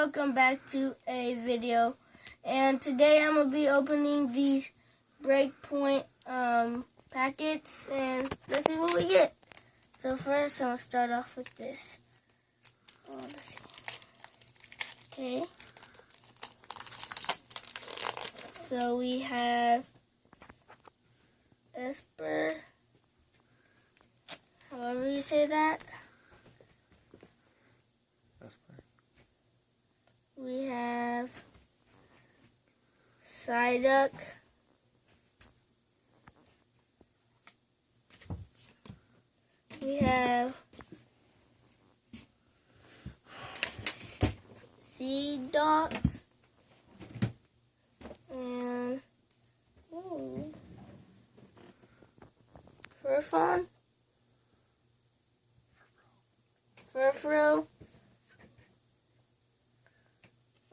welcome back to a video. And today I'm going to be opening these Breakpoint packets, and let's see what we get. So first I'm going to start off with this. Let's see. Okay. So we have Esper, however you say that. We have Psyduck. We have Seedot. And Furfon. Furfro.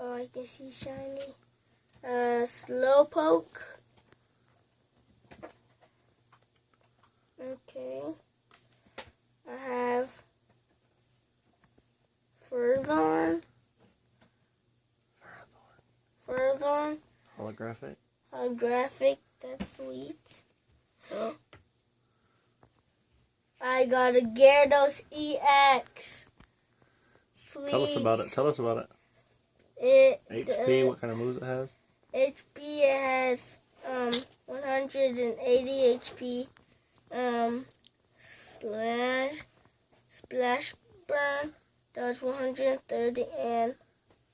Oh, I can see shiny. Slowpoke. Okay. I have Furthorn. Holographic. That's sweet. I got a Gyarados EX. Sweet. Tell us about it. HP, what kind of moves it has? HP, it has 180 HP. Splash Burn does 130, and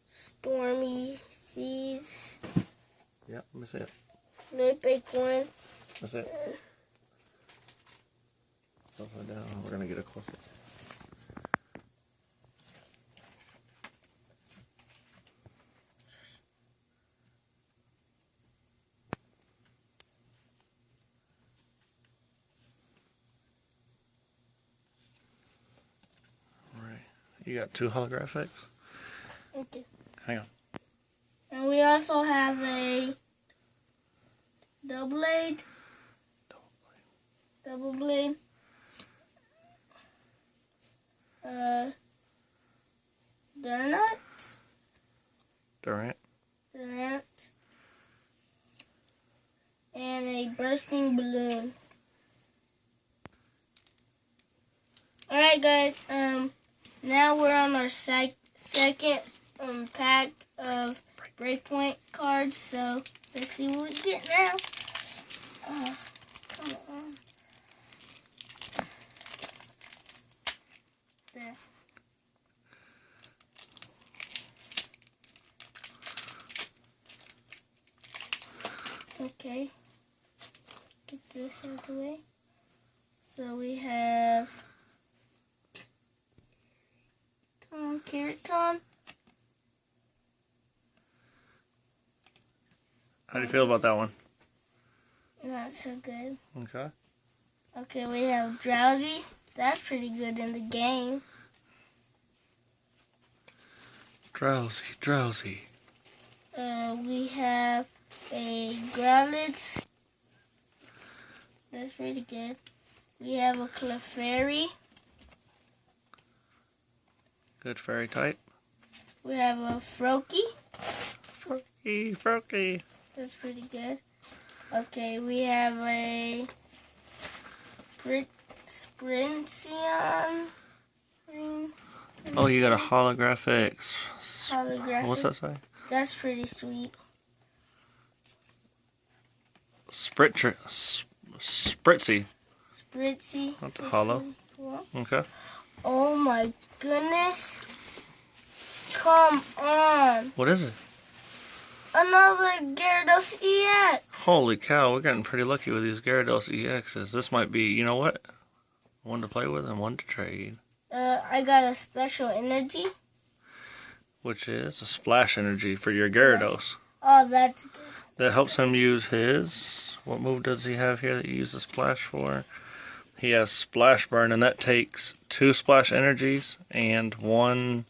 Stormy Seas. Yep, let me see it. Flip a coin. That's it. Upside down. We're gonna get a closer. You got 2 holographics? Okay. Hang on. And we also have a double blade. Durant. And a bursting balloon. Alright guys, now we're on our second pack of Breakpoint cards, so let's see what we get now. Come on. There. Okay. Get this out of the way. So we have Keraton. How do you feel about that one? Not so good. Okay. Okay, we have Drowsy. That's pretty good in the game. Drowsy. We have a Growlithe. That's pretty good. We have a Clefairy. Good fairy type. We have a Froakie. Froakie. That's pretty good. Okay, we have a Sprinzion. Oh, you got a holographic. What's that say? That's pretty sweet. Spritzy. That's a holo. Okay. Oh my goodness. Come on. What is it? Another Gyarados EX. Holy cow, we're getting pretty lucky with these Gyarados EXs. This might be, you know what? One to play with and one to trade. I got a special energy. Which is a splash energy for your Gyarados. Oh, that's good. That helps him use his... What move does he have here that you use the splash for? He has Splash Burn, and that takes 2 splash energies and 1...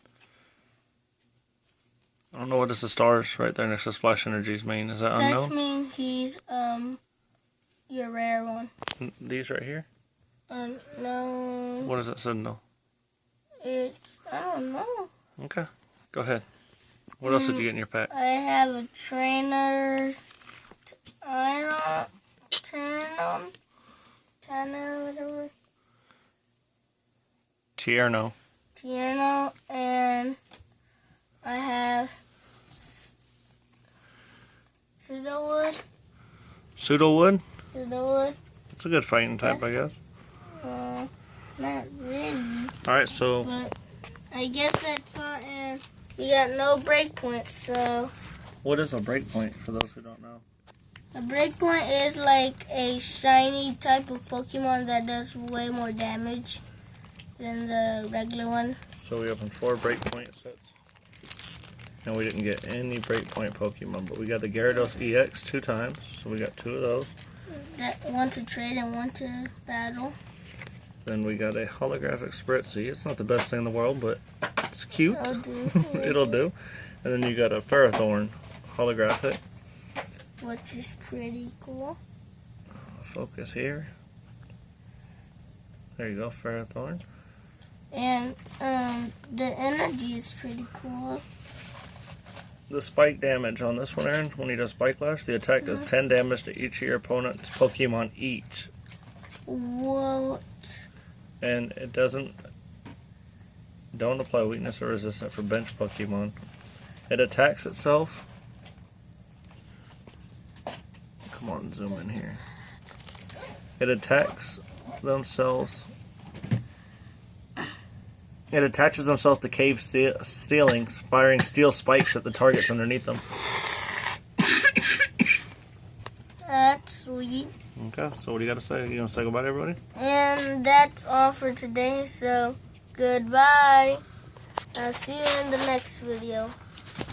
I don't know what is the stars right there next to splash energies mean. Is that unknown? That means he's your rare one. These right here? No. What does it signal? I don't know. Okay, go ahead. What else did you get in your pack? I have a trainer, Tanner, whatever. Tierno, and I have Pseudowood. Pseudowood? Pseudowood. It's a good fighting type, I guess. Not really. Alright, so... But I guess that's all, and we got no breakpoint, so... What is a breakpoint, for those who don't know? A breakpoint is like a shiny type of Pokemon that does way more damage than the regular one. So we opened 4 breakpoint sets. And we didn't get any breakpoint Pokemon, but we got the Gyarados EX 2 times, so we got 2 of those. That one to trade and one to battle. Then we got a holographic Spritzy. It's not the best thing in the world, but it's cute. It'll do. It'll do. And then you got a Ferrothorn holographic. Which is pretty cool. Focus here. There you go, Ferrothorn. And the energy is pretty cool. The spike damage on this one, Aaron, when he does Spike Lash, the attack does 10 damage to each of your opponent's Pokemon each. What? And it don't apply weakness or resistance for bench Pokemon. It attacks itself. Come on, zoom in here. It attacks themselves. It attaches themselves to cave ceilings, firing steel spikes at the targets underneath them. That's sweet. Okay, so what do you got to say? You going to say goodbye to everybody? And that's all for today, so goodbye. I'll see you in the next video.